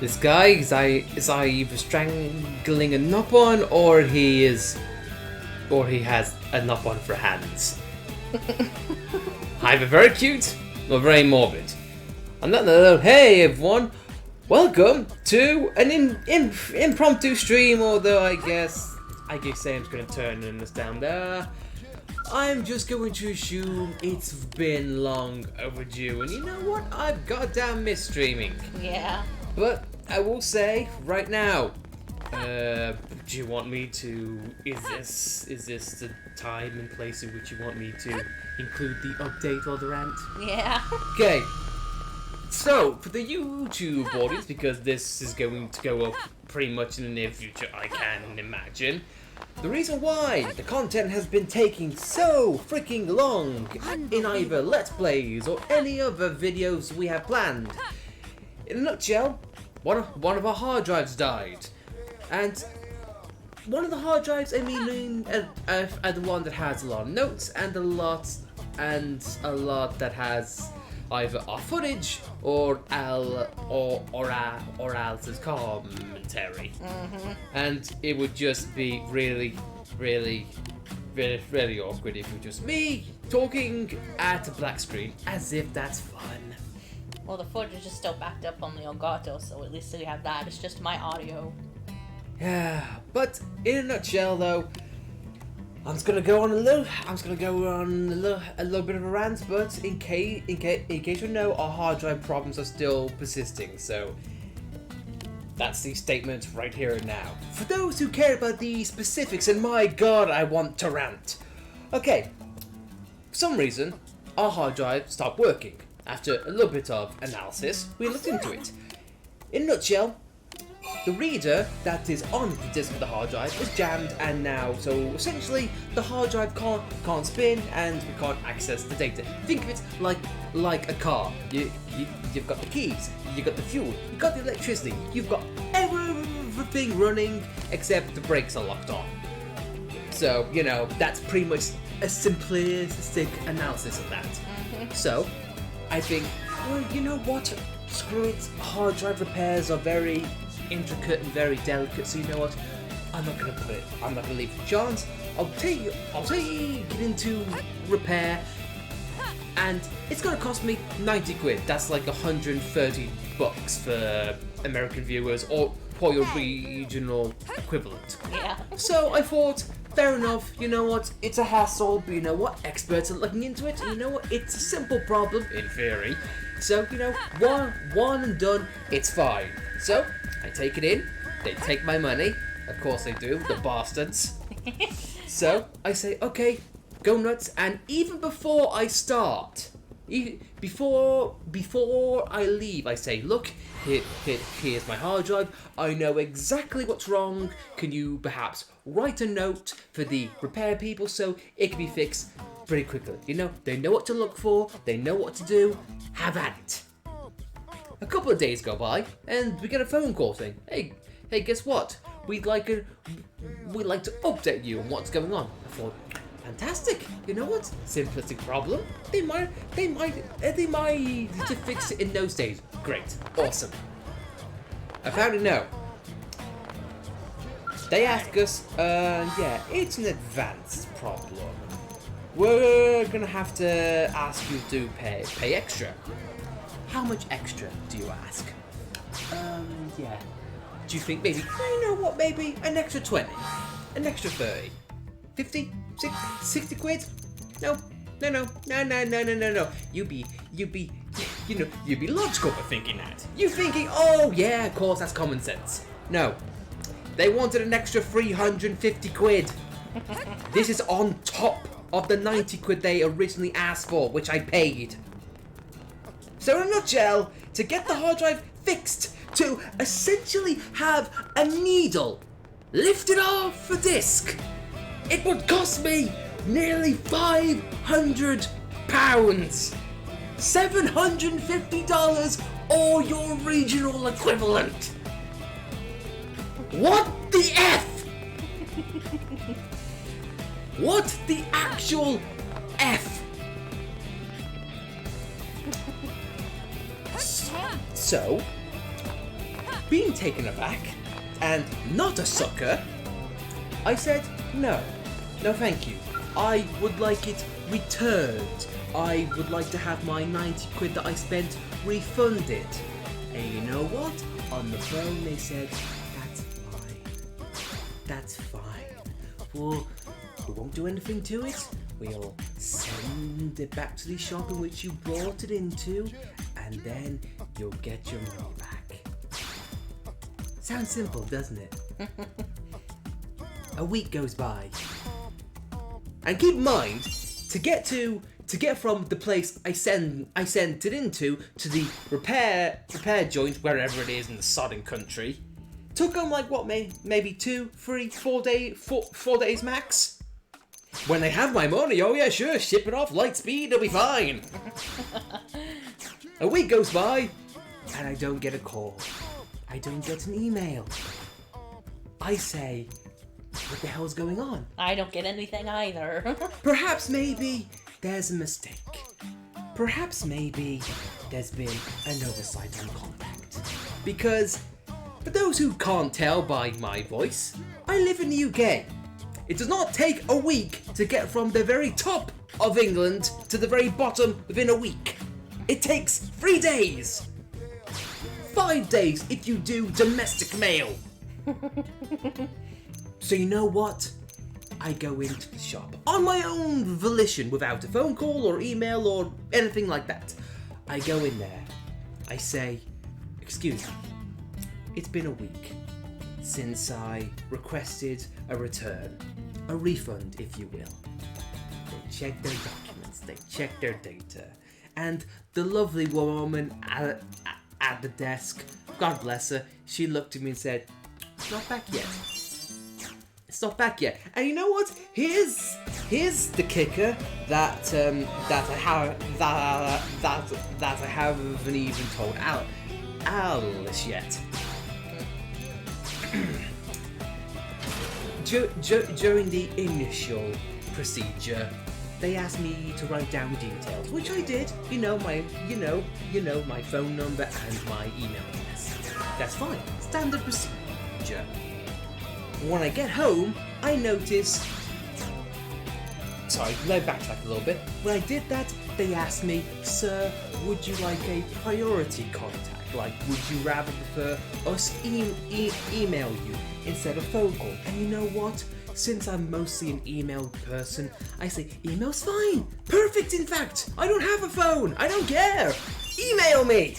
This guy is either strangling a nop on, or he has a nop on for hands. Either very cute or very morbid. On that note, hey everyone, welcome to an impromptu stream. Although I guess Sam's gonna turn this down there. I'm just going to assume it's been long overdue, and you know what? I've goddamn missed streaming. Yeah. But I will say right now, do you want me to? Is this the time and place in which you want me to include the update or the rant? Yeah. Okay. So for the YouTube audience, because this is going to go up pretty much in the near future, I can imagine. The reason why the content has been taking so freaking long in either Let's Plays or any other videos we have planned. In a nutshell, one of our hard drives died. And one of the hard drives, I mean the one that has a lot of notes and a lot that has either our footage or Alice's commentary. Mm-hmm. And it would just be really awkward if it was just me talking at a black screen, as if that's fun. Well, the footage is still backed up on the Elgato, so at least we have that. It's just my audio. Yeah, but in a nutshell, though, I'm just gonna go on a little bit of a rant. But in case you know, our hard drive problems are still persisting. So that's the statement right here and now. For those who care about the specifics, and my God, I want to rant. Okay, for some reason, our hard drive stopped working. After a little bit of analysis, we looked into it. In a nutshell, the reader that is on the disk of the hard drive is jammed, and now, so essentially, the hard drive can't spin, and we can't access the data. Think of it like a car. You've got the keys, you've got the fuel, you've got the electricity, you've got everything running except the brakes are locked on. So, you know, that's pretty much a simplistic analysis of that. Mm-hmm. So, I think, well, you know what? Screw it. Hard drive repairs are very intricate and very delicate. So you know what? I'm not gonna leave it to chance. I'll take it into repair, and it's gonna cost me 90 quid. That's like $130 for American viewers, or for your regional equivalent. Yeah. So I thought, fair enough, you know what, it's a hassle, but you know what, experts are looking into it, and you know what, it's a simple problem, in theory. So, you know, one and done, it's fine. So, I take it in, they take my money, of course they do, the bastards. So, I say, okay, go nuts, and even before I start, before I leave, I say, look, here's my hard drive. I know exactly what's wrong. Can you perhaps write a note for the repair people so it can be fixed pretty quickly? You know, they know what to look for. They know what to do. Have at it. A couple of days go by, and we get a phone call saying, hey, guess what? We'd like to update you on what's going on. I thought, fantastic. You know what? Simplistic problem. They might to fix it in those days. Great. Awesome. Apparently no. They ask us, yeah, it's an advanced problem. We're gonna have to ask you to pay extra. How much extra do you ask? Yeah. Do you think maybe, you know what, maybe an extra 20? An extra 30? 50? 60 quid? No. You'd be logical for thinking that. You thinking, oh yeah, of course, that's common sense. No. They wanted an extra 350 quid. This is on top of the 90 quid they originally asked for, which I paid. So in a nutshell, to get the hard drive fixed, to essentially have a needle lifted off the disk, it would cost me nearly £500. $750 or your regional equivalent. What the F? What the actual F? So, being taken aback, and not a sucker, I said, no, thank you. I would like it returned. I would like to have my 90 quid that I spent refunded. And you know what? On the phone they said, that's fine. That's fine. Well, we won't do anything to it. We'll send it back to the shop in which you brought it into, and then you'll get your money back. Sounds simple, doesn't it? A week goes by. And keep in mind, to get from the place I sent it into to the repair joint, wherever it is in the sodding country, took them like what, maybe 2, 3, 4 days max. When they have my money, oh yeah, sure, ship it off light speed, it'll be fine. A week goes by, and I don't get a call. I don't get an email. I say, what the hell's going on? I don't get anything either. Perhaps maybe there's a mistake. Perhaps maybe there's been an oversight on contact. Because, for those who can't tell by my voice, I live in the UK. It does not take a week to get from the very top of England to the very bottom within a week. It takes 3 days. 5 days if you do domestic mail. So you know what? I go into the shop on my own volition without a phone call or email or anything like that. I go in there. I say, excuse me, it's been a week since I requested a return, a refund if you will. They check their documents, they check their data, and the lovely woman at the desk, God bless her, she looked at me and said, it's not back yet. It's not back yet. And you know what? Here's the kicker that I haven't even told Alice yet. During the initial procedure, they asked me to write down details, which I did. My phone number and my email address. That's fine. Standard procedure. When I get home, I notice... Sorry, let me backtrack a little bit. When I did that, they asked me, sir, would you like a priority contact? Like, would you rather prefer us email you instead of phone call? And you know what? Since I'm mostly an email person, I say, email's fine. Perfect, in fact. I don't have a phone. I don't care. Email me.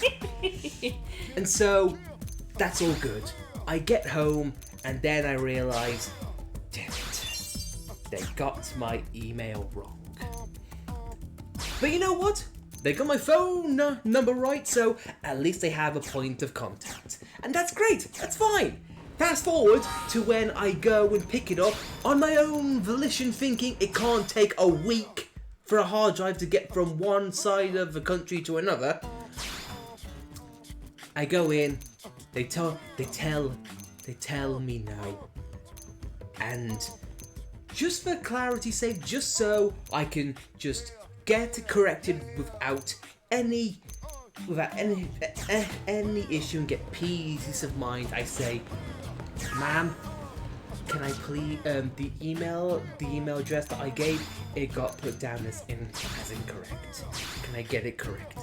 And so, that's all good. I get home, and then I realize, damn it, they got my email wrong. But you know what? They got my phone number right, so at least they have a point of contact. And that's great, that's fine. Fast forward to when I go and pick it up on my own volition, thinking it can't take a week for a hard drive to get from one side of the country to another. I go in, they tell me no. And just for clarity's sake, just so I can just get it corrected without any issue and get peace of mind, I say, ma'am, can I please the email address that I gave, it got put down as incorrect. Can I get it corrected?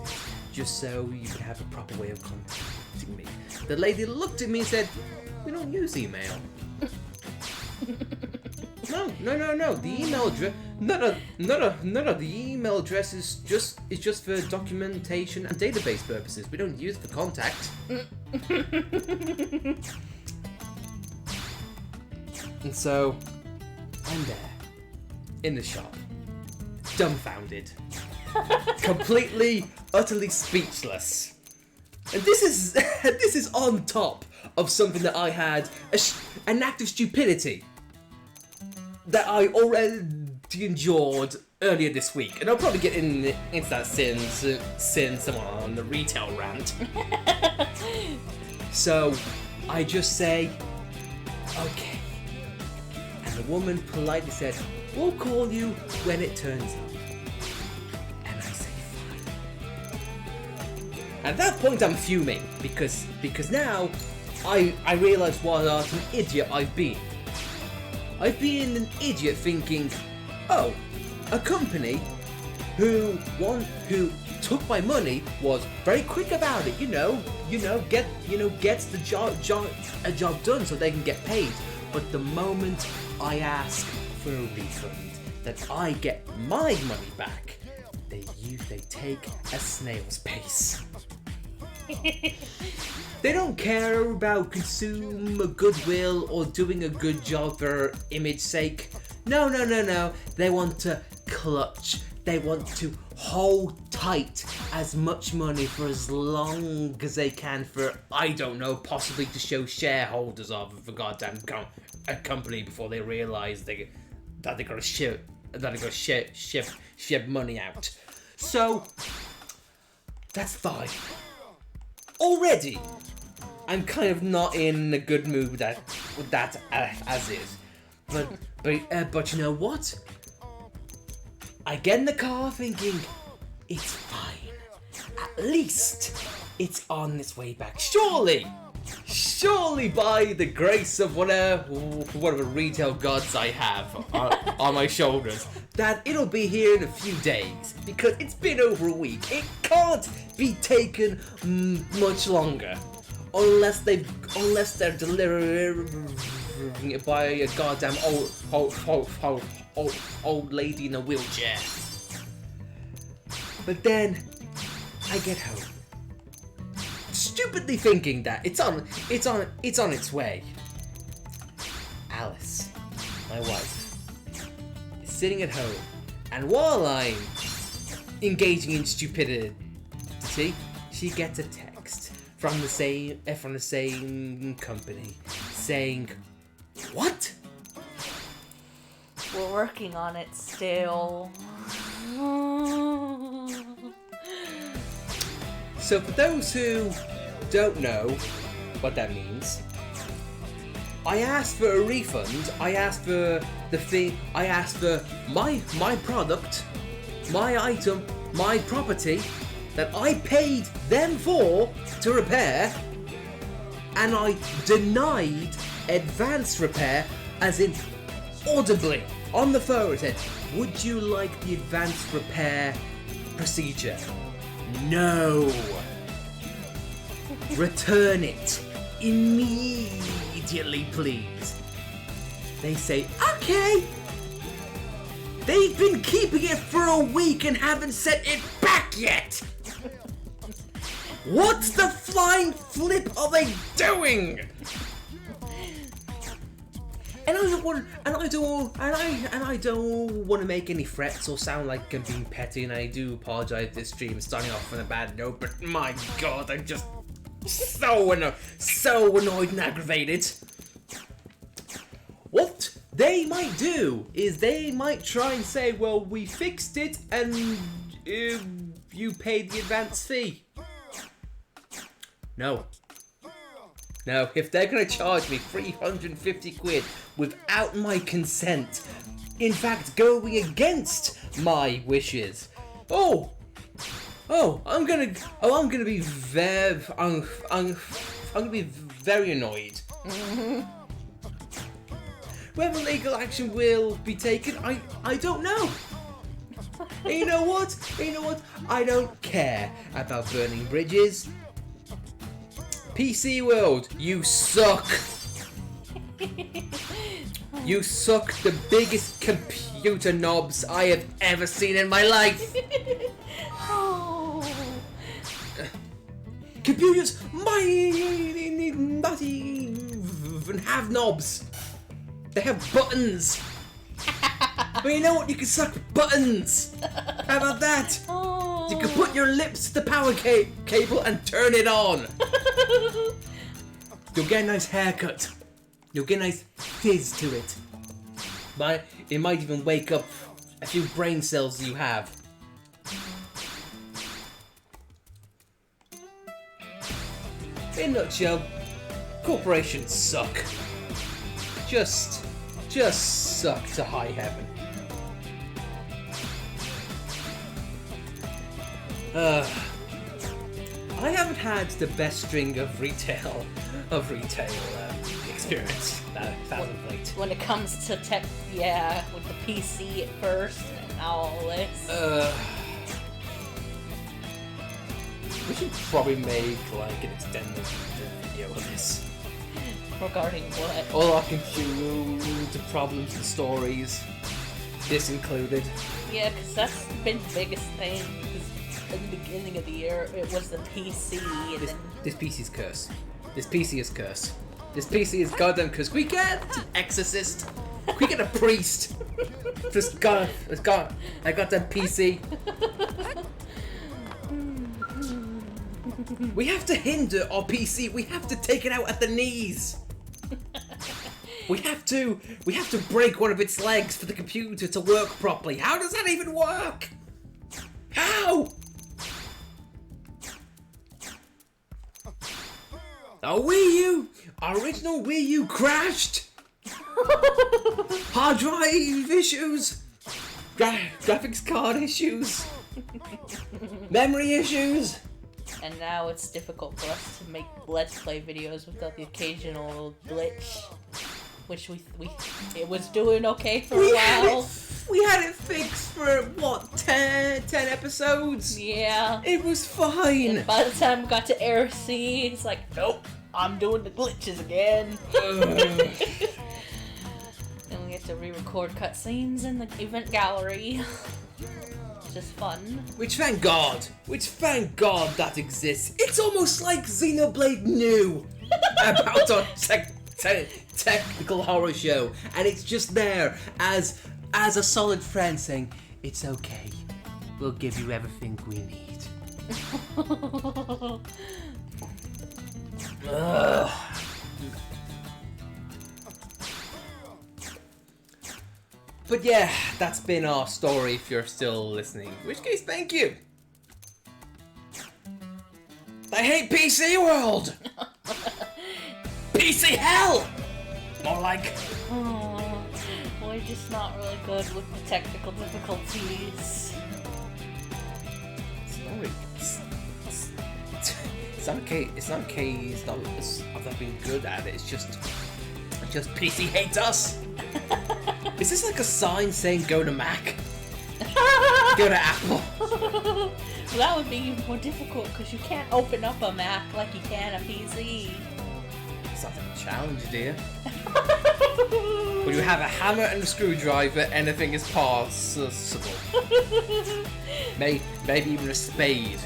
Just so you can have a proper way of contacting me. The lady looked at me and said, we don't use email. No. The email address. No. The email address is just for documentation and database purposes. We don't use it for contact. And so, I'm there in the shop, dumbfounded, completely, utterly speechless. And this is on top of something that I had an act of stupidity that I already endured earlier this week, and I'll probably get into that since I'm on the retail rant. So I just say, okay, and the woman politely said, we'll call you when it turns up. And I say, fine. At that point I'm fuming because now I realised what an idiot I've been. I've been an idiot thinking, oh, a company who took my money was very quick about it, gets the job done so they can get paid. But the moment I ask for a refund, that I get my money back, they take a snail's pace. They don't care about consumer goodwill or doing a good job for image sake. No. They want to clutch. They want to hold tight as much money for as long as they can for, I don't know, possibly to show shareholders of the goddamn a company before they realise that they gotta ship money out. So that's fine. Already, I'm kind of not in a good mood with that as is. But you know what? I get in the car thinking, it's fine. At least it's on its way back. Surely by the grace of whatever retail gods I have on my shoulders, that it'll be here in a few days, because it's been over a week. It can't be taken much longer, unless they're delivering it by a goddamn old lady in a wheelchair. But then I get home, stupidly thinking that it's on its way. Alice, my wife, is sitting at home, and while I'm engaging in stupidity, she gets a text from the same company saying, "What? We're working on it still." So for those who don't know what that means, I asked for a refund. I asked for the fee. I asked for my product, my item, my property that I paid them for to repair, and I denied advance repair, as in audibly on the phone. I said, "Would you like the advance repair procedure?" No. Return it immediately, please. They say, okay. They've been keeping it for a week and haven't sent it back yet. What the flying flip are they doing? And I don't want to make any threats or sound like I'm being petty, and I do apologise if this stream is starting off on a bad note, but my god, I'm just so annoyed and aggravated. What they might do is they might try and say, well, we fixed it and you paid the advance fee. No, if they're going to charge me 350 quid without my consent, in fact going against my wishes, I'm gonna be very annoyed. Whether legal action will be taken, I don't know. And you know what? I don't care about burning bridges. PC World, you suck. You suck the biggest computer knobs I have ever seen in my life. Computers might not even have knobs. They have buttons. But you know what? You can suck buttons. How about that? You can put your lips to the power cable and turn it on. You'll get a nice haircut. You'll get a nice fizz to it. It might even wake up a few brain cells you have. In a nutshell, corporations suck. Just suck to high heaven. I haven't had the best string of retail experience that of late. When it comes to tech, yeah, with the PC at first and now all this. We should probably make like an extended video of this. Regarding what? All our computer problems and stories. This included. Yeah, because that's been the biggest thing. Because in the beginning of the year, it was the PC, and This PC's curse. This PC is curse. This PC is goddamn curse. Can we get an exorcist? Can we get a priest? Just got I got that PC. We have to hinder our PC. We have to take it out at the knees. We have to break one of its legs for the computer to work properly. How does that even work? How? Our original Wii U crashed. Hard drive issues. Graphics card issues. Memory issues. And now it's difficult for us to make Let's Play videos without the occasional glitch. Which it was doing okay for a while. We had it fixed for, what, 10 episodes? Yeah. It was fine. And by the time we got to Air C, it's like, nope, I'm doing the glitches again. And we get to re-record cutscenes in the event gallery. Just fun. Which thank God that exists. It's almost like Xenoblade knew about our technical horror show, and it's just there as a solid friend saying, "It's okay. We'll give you everything we need." But yeah, that's been our story if you're still listening. In which case, thank you. I hate PC World! PC Hell! More like... Oh, we're just not really good with the technical difficulties. It's not okay. It's not I've not been good at it. It's just PC hates us. Is this like a sign saying go to Mac? Go to Apple? Well, that would be more difficult because you can't open up a Mac like you can a PC. It's not a challenge, dear. When you have a hammer and a screwdriver, anything is possible. Maybe even a spade.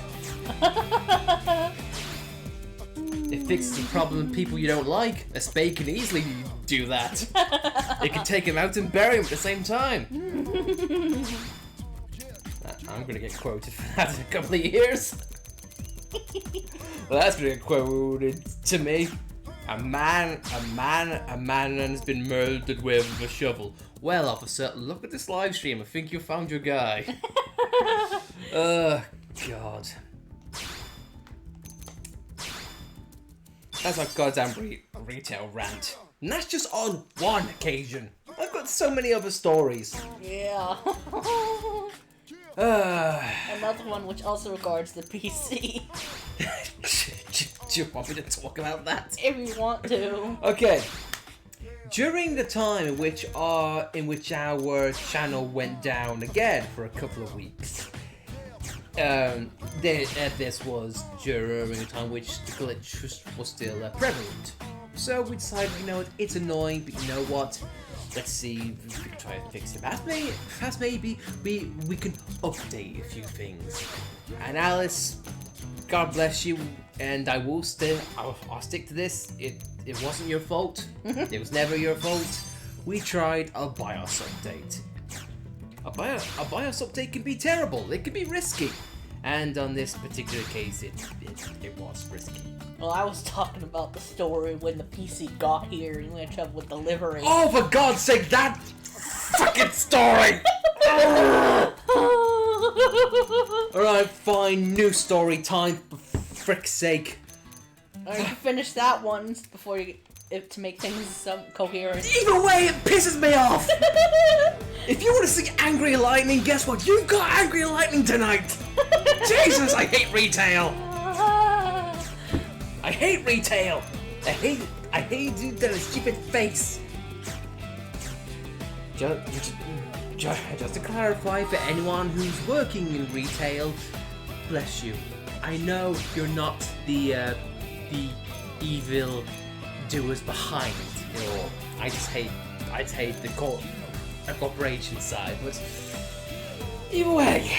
It fixes a problem with people you don't like. A spade can easily do that. It can take him out and bury him at the same time. I'm gonna get quoted for that in a couple of years. Well, that's gonna get quoted to me. A man has been murdered with a shovel. Well, officer, look at this live stream. I think you found your guy. God. That's our goddamn retail rant. And that's just on one occasion. I've got so many other stories. Yeah. Another one which also regards the PC. Do you want me to talk about that? If you want to. Okay. During the time in which our channel went down again for a couple of weeks, this was during a time which the glitch was still prevalent. So we decided, you know what, it's annoying, but you know what? Let's see if we can try to fix it. Perhaps maybe we can update a few things. And Alice, God bless you, and I'll stick to this. It wasn't your fault. It was never your fault. We tried a BIOS update. A BIOS update can be terrible. It can be risky. And on this particular case, it was risky. Well, I was talking about the story when the PC got here and we had trouble with delivery. Oh, for God's sake, that fucking story! Alright, fine, new story time, for frick's sake. Alright, you finish that one before you to make things coherent. Either way, it pisses me off! If you want to see Angry Lightning, guess what? You've got Angry Lightning tonight! Jesus, I hate retail! I hate retail. I hate that stupid face. Just to clarify for anyone who's working in retail, bless you. I know you're not the evil doers behind it all. I just hate the corporation side, but either way.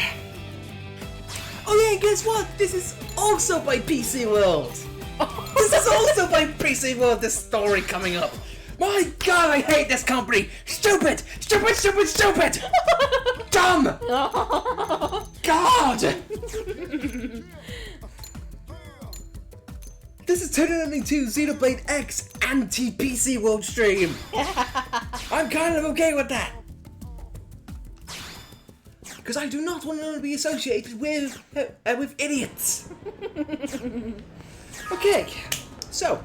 Oh yeah, and guess what? This is also by PC World. This is also by PC World. This story coming up. My God, I hate this company. Stupid, stupid, stupid, stupid. Dumb. God. This is turning into Xenoblade X anti-PC World stream. I'm kind of okay with that. Because I do not want to be associated with idiots. Okay, so,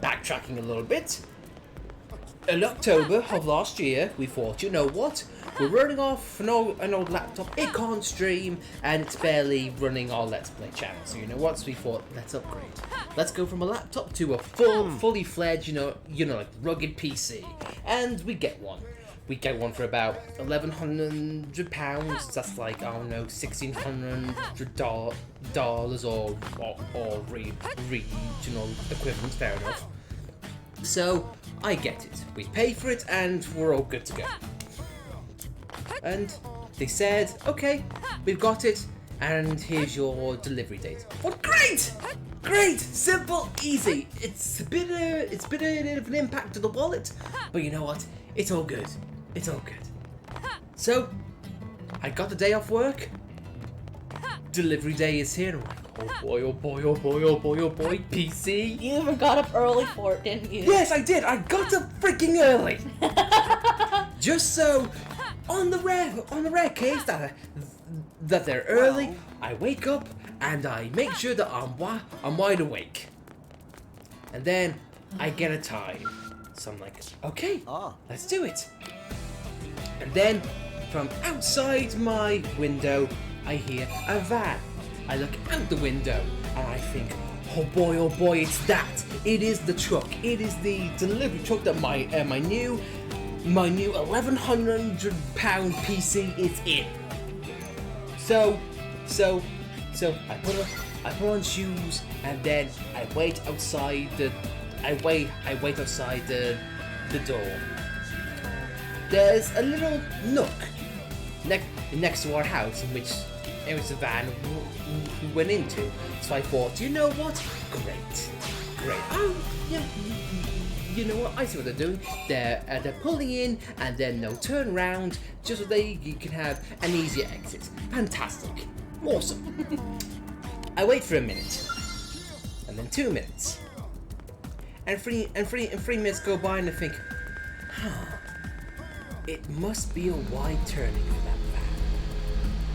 backtracking a little bit. In October of last year, we thought, you know what? We're running off an old laptop, it can't stream, and it's barely running our Let's Play channel. So you know what? So we thought, let's upgrade. Let's go from a laptop to a fully fledged, like rugged PC. And we get one. We get one for about £1,100. That's like, I don't know, $1,600 or regional equivalent. Fair enough. So I get it. We pay for it, and we're all good to go. And they said, okay, we've got it, and here's your delivery date. Well, great! Great! Simple, easy. It's a bit of an impact to the wallet, but you know what? It's all good. It's all good. So, I got the day off work. Delivery day is here. Oh boy, oh boy, oh boy, oh boy, oh boy, PC. You even got up early for it, didn't you? Yes, I did. I got up freaking early. Just so, on the rare case that they're early, I wake up and I make sure that I'm wide awake. And then I get a time. So I'm like, okay, let's do it. And then, from outside my window, I hear a van. I look out the window and I think, oh boy, it's that. It is the truck. It is the delivery truck that my new £1,100 PC is in. So I put on shoes and then I wait outside the door. There's a little nook next to our house in which the van went into. So I thought, you know what? Great. Oh, yeah. You know what? I see what they're doing. They're pulling in and then they'll turn around just so you can have an easier exit. Fantastic. Awesome. I wait for a minute. And then 2 minutes. And three minutes go by and I think, it must be a wide turning for that van.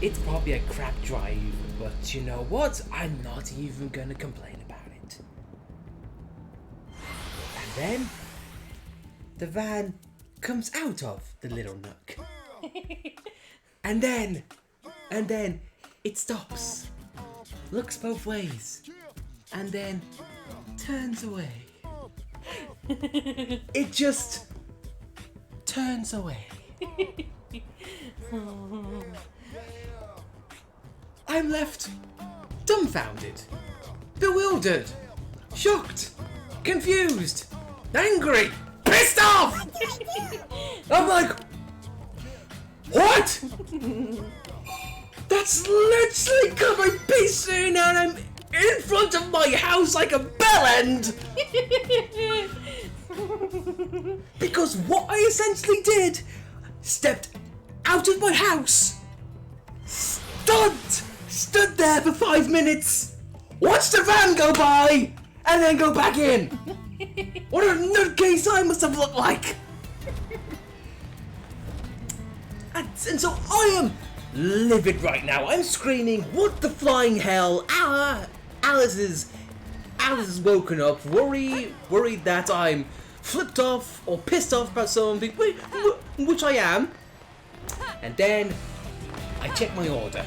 It's probably a crap drive, but you know what? I'm not even gonna complain about it. And then, the van comes out of the little nook. And then, it stops, looks both ways, and then turns away. It just turns away. I'm left dumbfounded, bewildered, shocked, confused, angry, pissed off! I'm like, what? That's literally got my PC and I'm in front of my house like a bellend! Because what I essentially did, stepped out of my house, stood there for 5 minutes, watched the van go by, and then go back in. What a nutcase I must have looked like. And so I am livid right now. I'm screaming, what the flying hell? Alice is woken up, worried that I'm flipped off or pissed off about something, which I am. And then I check my order.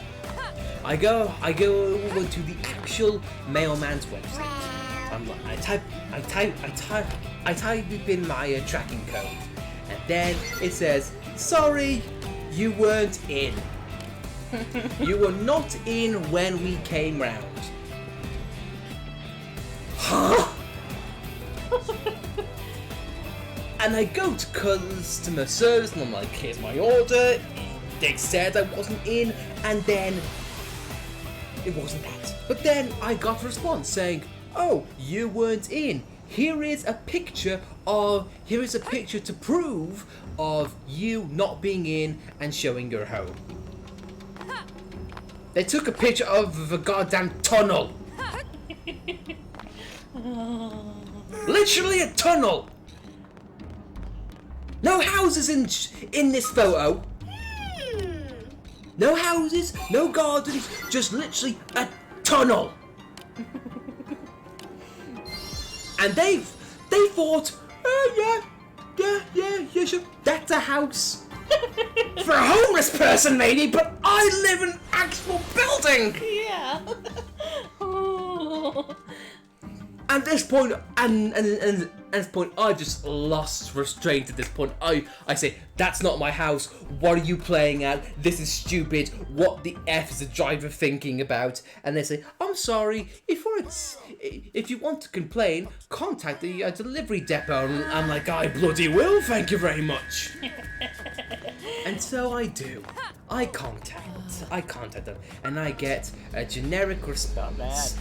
I go over to the actual mailman's website. I type in my tracking code, and then it says, "Sorry, you weren't in. You were not in when we came round." Huh? And I go to customer service and I'm like, "Here's my order." They said I wasn't in, and then it wasn't that. But then I got a response saying, "Oh, you weren't in. Here is a picture to prove of you not being in and showing your home." They took a picture of the goddamn tunnel. Literally a tunnel. No houses in this photo. No houses, no gardens, just literally a tunnel. And they thought, "Oh yeah, sure. That's a house for a homeless person, maybe, but I live in an actual building." Yeah. At this point, and at this point, I just lost restraint. At this point, I say, "That's not my house. What are you playing at? This is stupid. What the F is the driver thinking about?" And they say, "I'm sorry. If you want to complain, contact the delivery depot." And I'm like, "I bloody will. Thank you very much." And so I do. I contact them, and I get a generic response,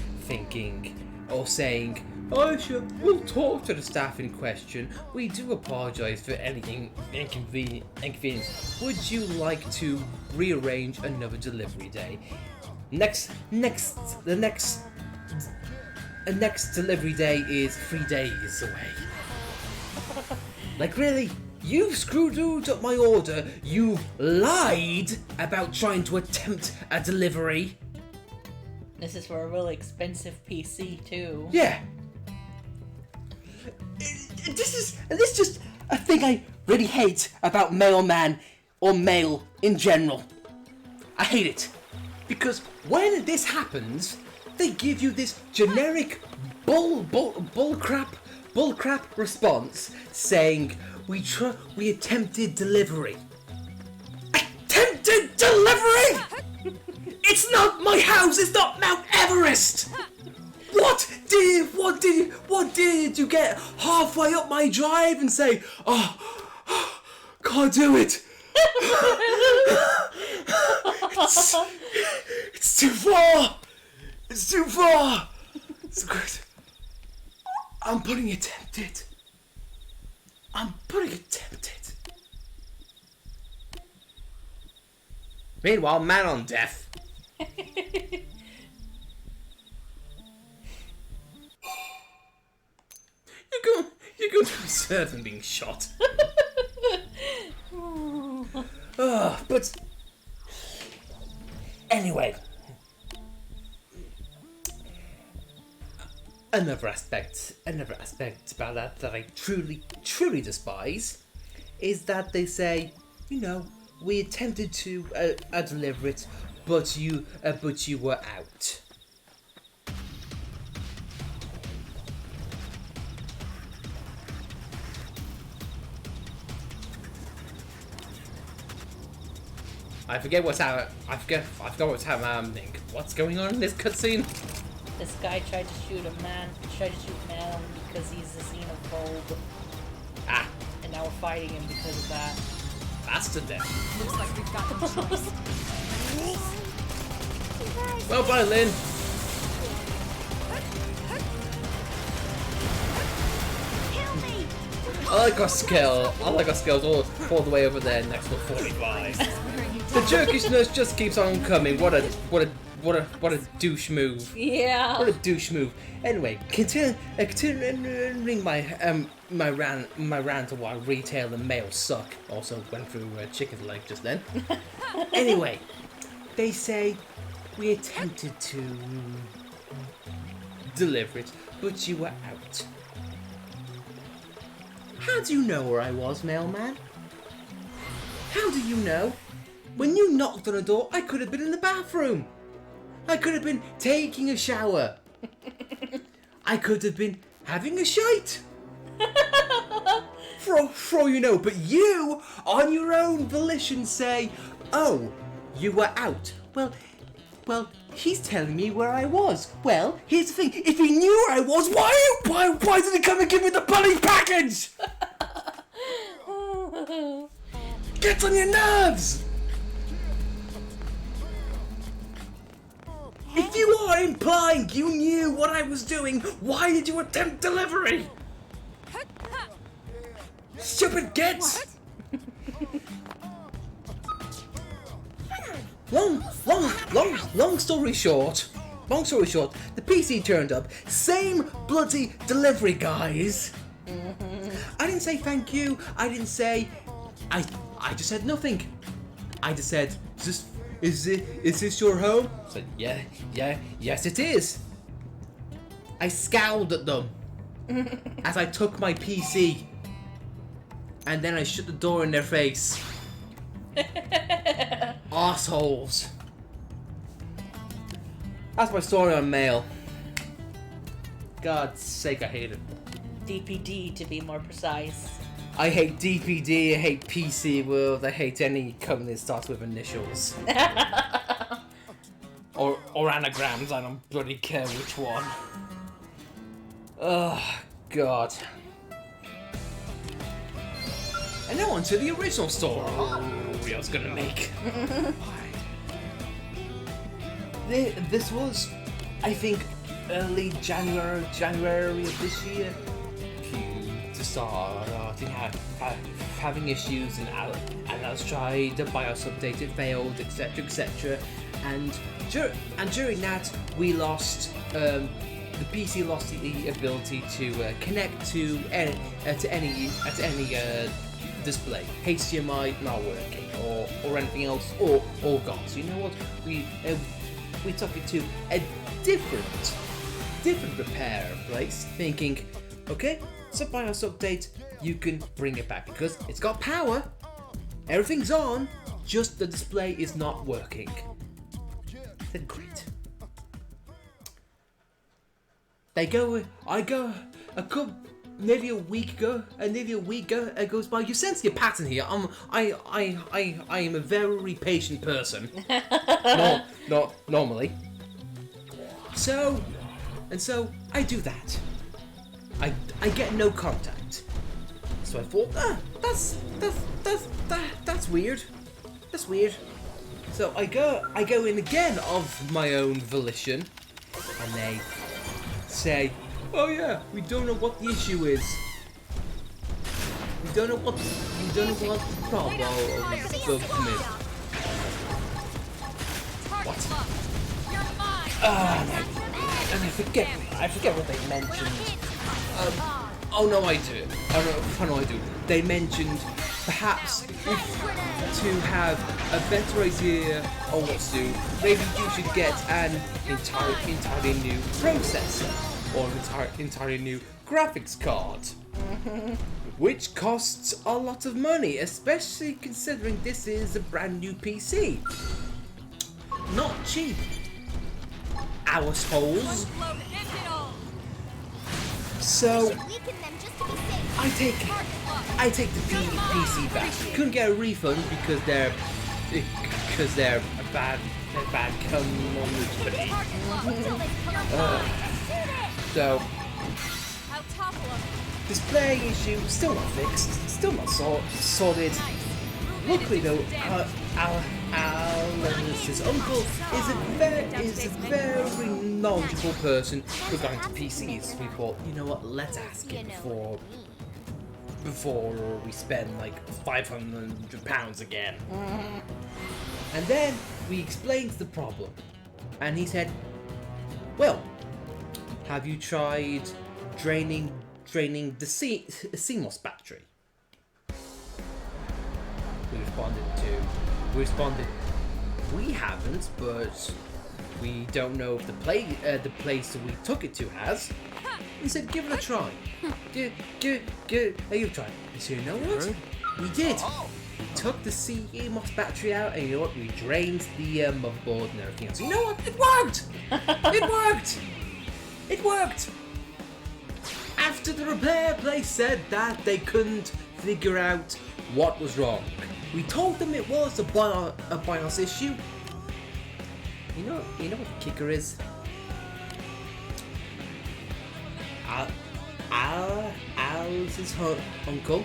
saying, "Oh sure, we'll talk to the staff in question. We do apologise for any inconvenience. Would you like to rearrange another delivery day? The next delivery day is 3 days away." Like, really? You've screwed up my order. You've lied about trying to attempt a delivery. This is for a really expensive PC too. Yeah. This is just a thing I really hate about mailman or mail in general. I hate it because when this happens, they give you this generic bullcrap response saying, "We attempted delivery." Attempted delivery? It's not my house. It's not Mount Everest. What did you get halfway up my drive and say, "Oh, can't do it. It's too far. It's too far." It's good. I'm putting attempted. Meanwhile, man on death. You're going to observe him being shot. But anyway, another aspect about that I truly despise is that they say, "We attempted to deliver it, but you were out." I forgot what's happening. What's going on in this cutscene? This guy tried to shoot man because he's a xenophobe. Ah. And now we're fighting him because of that. Bastard then. Looks like we've got no choice. Well, bye, Lynn. I like our skills all the way over there next to 45. The jerkishness just keeps on coming. What a douche move. Yeah. What a douche move. Anyway, continuing my rant of why retail and mail suck. Also went through chicken's leg just then. Anyway, they say, "We attempted to deliver it, but you were out." How do you know where I was, mailman? How do you know? When you knocked on the door, I could have been in the bathroom. I could have been taking a shower. I could have been having a shite. For all you know, but you, on your own volition, say, oh, you were out. Well, he's telling me where I was. Well, here's the thing. If he knew where I was, why did he come and give me the bloody package? Gets on your nerves! If you are implying you knew what I was doing, why did you attempt delivery? Stupid gits! Long story short, the PC turned up. Same bloody delivery, guys. I didn't say thank you. I didn't say. I just said nothing. I just said, is this your home? I said, yes it is. I scowled at them as I took my PC, and then I shut the door in their face. Arseholes. That's my story on mail. God's sake, I hate it. DPD to be more precise. I hate DPD, I hate PC World, I hate any company that starts with initials. or anagrams, I don't bloody care which one. Oh, God. And now on to the original story I was gonna make. This was, I think, early January of this year. To start having issues, and Alice tried the BIOS update, it failed, etc. And during that, we lost. The PC lost the ability to connect to any display. HDMI not working, or anything else, or gone. So you know what? We took it to a different repair place, thinking, okay, so BIOS update, you can bring it back because it's got power, everything's on, just the display is not working. Then great. I go nearly a week goes by. You sense your pattern here. I am a very patient person. Not normally. So I do that. I get no contact. So I thought, that's weird. That's weird. So I go in again of my own volition, and they say, oh yeah, we don't know what the issue is. We don't know what the problem is. What? And I forget what they mentioned. Oh no, I do. I know I do. They mentioned perhaps if to have a better idea on what to do, maybe you should get an entirely new processor or an entirely new graphics card, which costs a lot of money, especially considering this is a brand new PC. Not cheap. Assholes. So I take the PC back. Couldn't get a refund because they're a bad company. So display issue still not fixed, still not sorted. Luckily though, Alice's uncle is a very knowledgeable person regarding to PCs. We thought, you know what, let's ask him before we spend like £500 again. And then we explained the problem, and he said, well, have you tried draining the CMOS battery? We responded, we haven't, but we don't know if the place that we took it to has. He said, give it a try. Give it a try. So you know what? We did. We took the CMOS battery out, and you know what? We drained the motherboard and everything else. You know what? It worked! It worked! after the repair place said that they couldn't figure out what was wrong. We told them it was a BIOS issue. You know what the kicker is? Al's uncle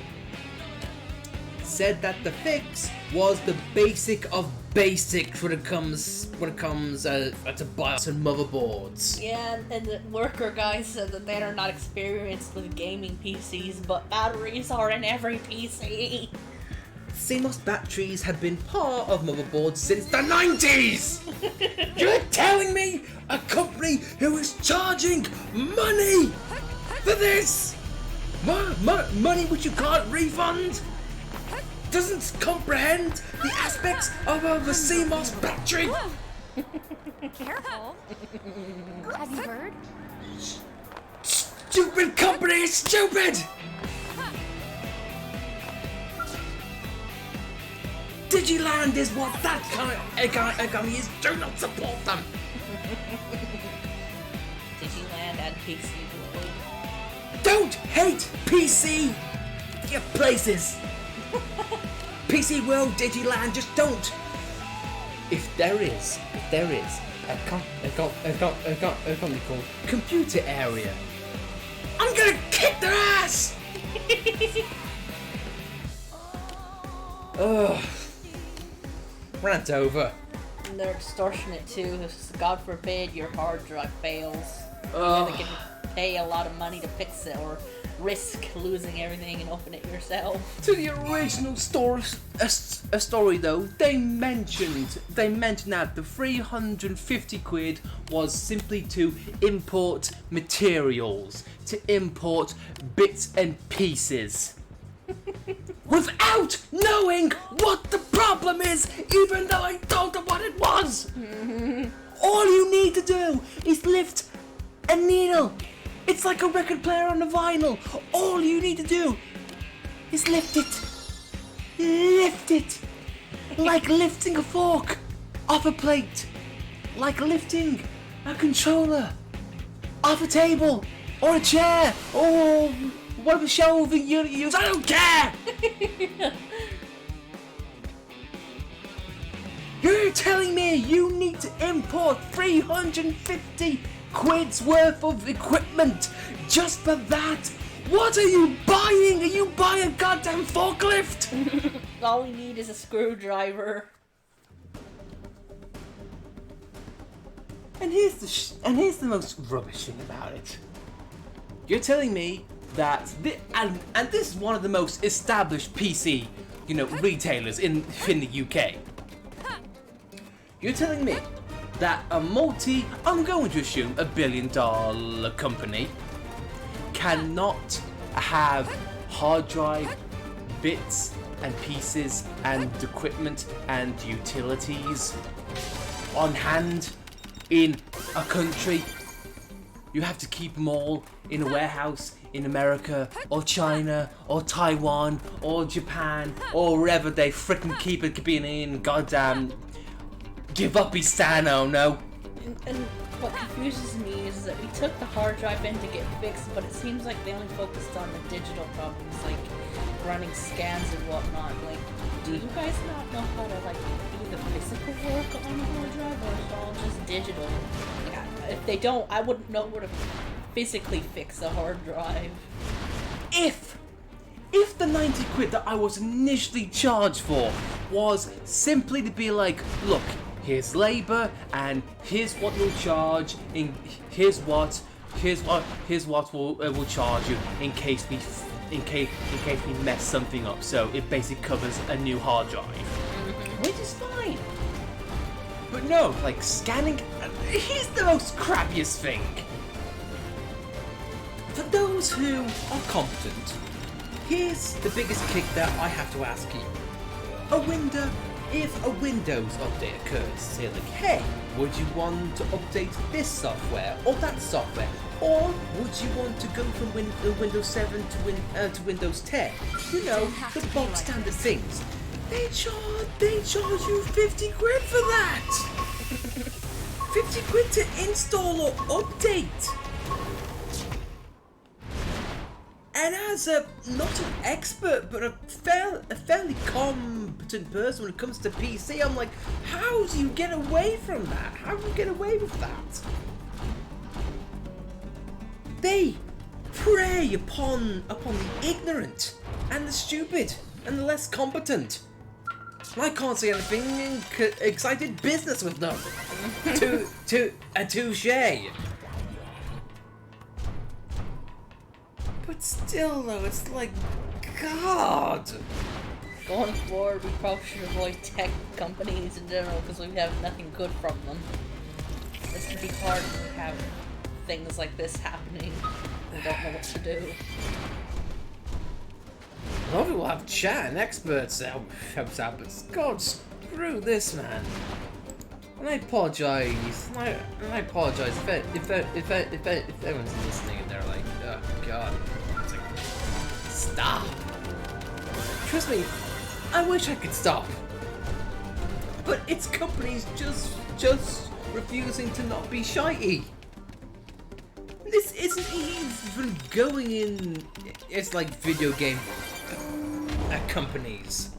said that the fix was the basic of basics when it comes to BIOS and motherboards. Yeah, and the worker guy said that they are not experienced with gaming PCs, but batteries are in every PC. CMOS batteries have been part of motherboards since the 90s! You're telling me a company who is charging money for this? Money which you can't refund? Doesn't comprehend the aspects of a CMOS battery? Careful. Have you heard? Stupid company is stupid! Digiland is what that kind of economy is. Do not support them. Digiland and PC World. Don't hate PC places. PC World, Digiland, just don't. If there is a company called Computer Area, I'm gonna kick their ass. Ugh. Rant over. And they're extortionate too. God forbid your hard drive fails. Ugh. They can pay a lot of money to fix it, or risk losing everything and open it yourself. To the original story though, they mentioned that the 350 quid was simply to import materials, to import bits and pieces. Without knowing what the problem is, even though I told them what it was. All you need to do is lift a needle. It's like a record player on a vinyl. All you need to do is lift it. Lift it. Like lifting a fork off a plate. Like lifting a controller off a table or a chair or whatever shelving you use. I don't care. You're telling me you need to import 350 quid's worth of equipment just for that? What are you buying? Are you buying a goddamn forklift? All we need is a screwdriver. And here's the most rubbish thing about it. You're telling me that and this is one of the most established PC, retailers in the UK. You're telling me that I'm going to assume $1 billion company cannot have hard drive bits and pieces and equipment and utilities on hand in a country. You have to keep them all in a warehouse in America or China or Taiwan or Japan or wherever they frickin' keep it being in goddamn give up Isano, no. And what confuses me is that we took the hard drive in to get fixed, but it seems like they only focused on the digital problems, like running scans and whatnot. Like, do you guys not know how to do the physical work on a hard drive, or is it all just digital? Like, if they don't, I wouldn't know where to physically fix a hard drive. If the 90 quid that I was initially charged for was simply to be like, look, here's labor and here's what we'll charge, and here's what we'll charge you in case we mess something up. So it basically covers a new hard drive, which is fine. But no, like scanning. Here's the most crappiest thing. For those who are competent, here's the biggest kick that I have to ask you. If a Windows update occurs, say like, hey, would you want to update this software or that software? Or would you want to go from Windows 7 to Windows 10? The box standard things. They charge you 50 quid for that! 50 quid to install or update! as a not an expert, but a fairly competent person when it comes to PC, I'm like, how do you get away from that? How do you get away with that? They prey upon the ignorant and the stupid and the less competent. And I can't say anything because I did business with them. Touche. But still, though, it's like, God. Going forward, we probably should avoid tech companies in general because we have nothing good from them. This can be hard when we have things like this happening. We don't know what to do. A lot of people have chat and experts helps out, but God, screw this, man. And I apologize. I apologize if anyone's listening and they're like, oh God, it's like, stop. Trust me, I wish I could stop. But it's companies just refusing to not be shitey. This isn't even going in. It's like video game companies.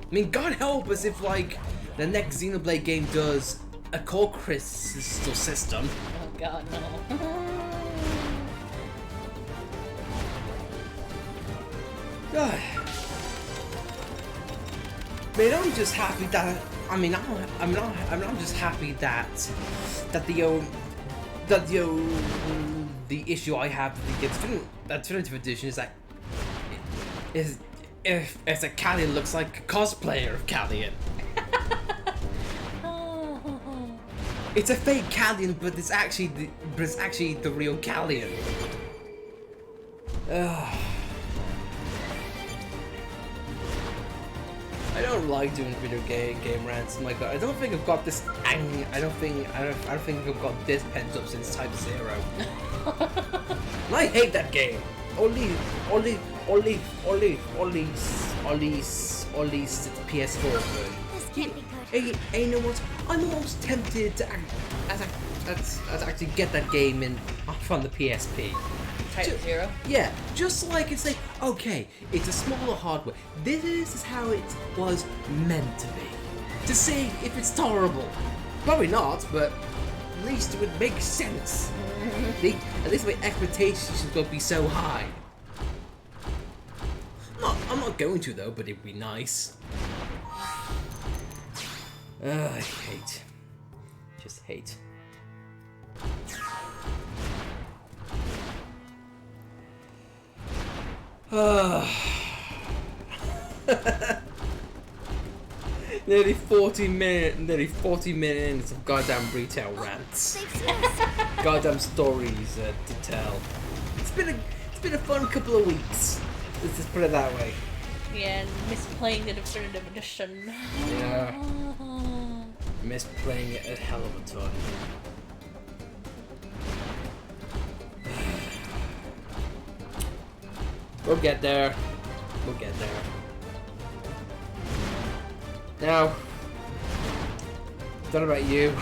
I mean, God help us if like the next Xenoblade game does a core crystal system. Oh God, no. God. I mean, I'm just happy that. I'm just happy that the issue I have with the definitive edition is that if a Callian looks like a cosplayer of Callian. It's a fake Callian, but it's actually the real Callian. I don't like doing video game rants. My God, I don't think I've got this. I don't think I've got this pent up since Type 0. And I hate that game. Only it's PS4 version. This can't be good. Hey, you know what? I'm almost tempted to actually get that game in from the PSP. Type 0? Yeah, just like it's like, okay, it's a smaller hardware. This is how it was meant to be. To see if it's tolerable. Probably not, but at least it would make sense. At least my expectations would be so high. I'm not going to though, but it'd be nice. I hate. Just hate. Nearly 40 minutes of goddamn retail rants. Goddamn stories to tell. It's been a fun couple of weeks. Let's just put it that way. Yeah, and miss playing the definitive edition. Yeah. Miss playing it a hell of a ton. We'll get there. We'll get there. Now, don't know about you. I'm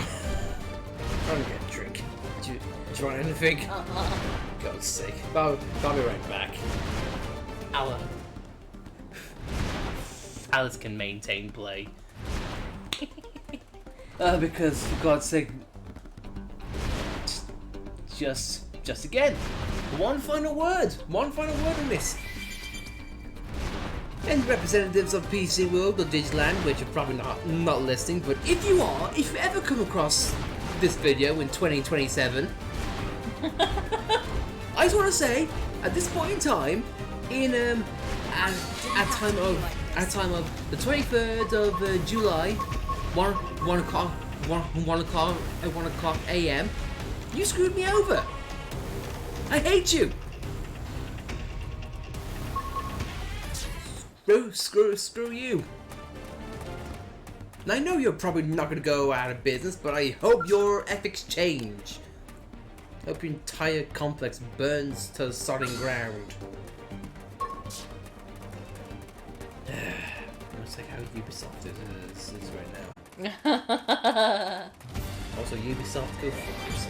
trying to get a drink. Do you want anything? God's sake. I'll be right back. Alice can maintain play. Because, for God's sake, just again, one final word in this. And representatives of PC World or Digiland, which are probably not listening, but if you ever come across this video in 2027, I just want to say, at this point in time, at time of the 23rd of July, 1 o'clock a.m., you screwed me over. I hate you. Screw you. And I know you're probably not going to go out of business, but I hope your ethics change. I hope your entire complex burns to the sodding ground. Looks like how Ubisoft is right now. Also, Ubisoft, go fuck yourself.